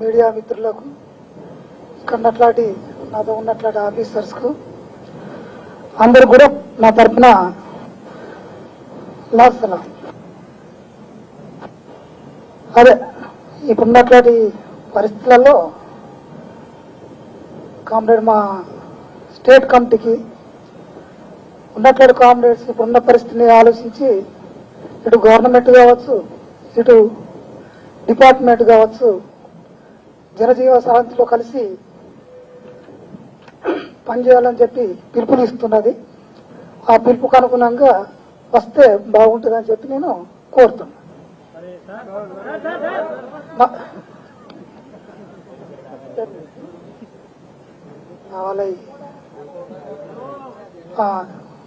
Media మిత్రులకు, ఇక్కడ నాతో ఉన్నట్లాంటి ఆఫీసర్స్కు అందరు కూడా నా తరఫున లాస్తున్నాం. అదే ఇప్పుడున్నట్లాంటి పరిస్థితులలో కామ్రేడ్ మా స్టేట్ కమిటీకి ఉన్నట్లాంటి కామ్రేడ్స్ ఇప్పుడున్న పరిస్థితిని ఆలోచించి ఇటు గవర్నమెంట్ కావచ్చు, ఇటు డిపార్ట్మెంట్ కావచ్చు, జనజీవ సరంతిలో కలిసి పనిచేయాలని చెప్పి పిలుపునిస్తున్నది. ఆ పిలుపుకు అనుగుణంగా వస్తే బాగుంటుందని చెప్పి నేను కోరుతున్నాను.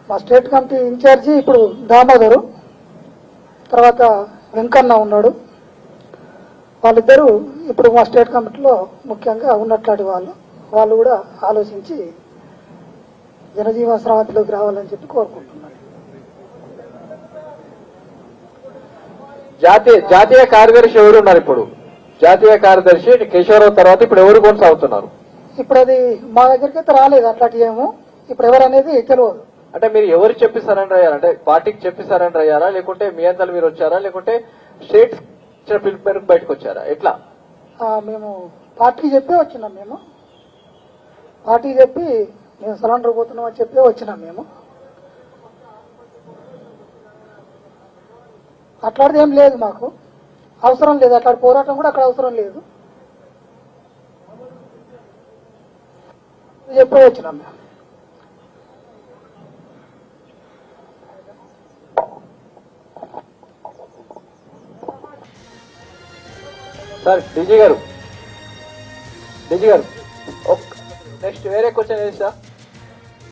మా స్టేట్ కమిటీ ఇన్ఛార్జి ఇప్పుడు దామోదరు, తర్వాత వెంకన్న ఉన్నాడు. వాళ్ళిద్దరూ ఇప్పుడు మా స్టేట్ కమిటీలో ముఖ్యంగా ఉన్నట్లాంటి వాళ్ళు కూడా ఆలోచించి జనజీవన స్రవంతిలోకి రావాలని చెప్పి కోరుకుంటున్నారు. జాతీయ కార్యదర్శి ఎవరు ఉన్నారు? ఇప్పుడు జాతీయ కార్యదర్శి కేశవరావు తర్వాత ఇప్పుడు ఎవరు కొనసాగుతున్నారు? ఇప్పుడు అది మా దగ్గరికి అయితే రాలేదు అట్లాంటి ఏమో. ఇప్పుడు ఎవరనేది తెలియదు. అంటే మీరు ఎవరు చెప్పి సరెండర్ అయ్యారా? అంటే పార్టీకి చెప్పి సరెండర్ అయ్యారా, లేకుంటే మీ అంతలు మీరు వచ్చారా, లేకుంటే స్టేట్ పిలుపు మేరకు బయటకు వచ్చారా? ఎట్లా? మేము పార్టీకి చెప్పి వచ్చినాం. మేము పార్టీకి చెప్పి మేము సరెండర్ పోతున్నాం అని చెప్పి వచ్చినాం. మేము అట్లాంటిది ఏం లేదు, మాకు అవసరం లేదు. అట్లాంటి పోరాటం కూడా అక్కడ అవసరం లేదు. చెప్పి వచ్చినాం మేము. సార్ డీజీ గారు నెక్స్ట్ వేరే క్వశ్చన్ ఏది సార్?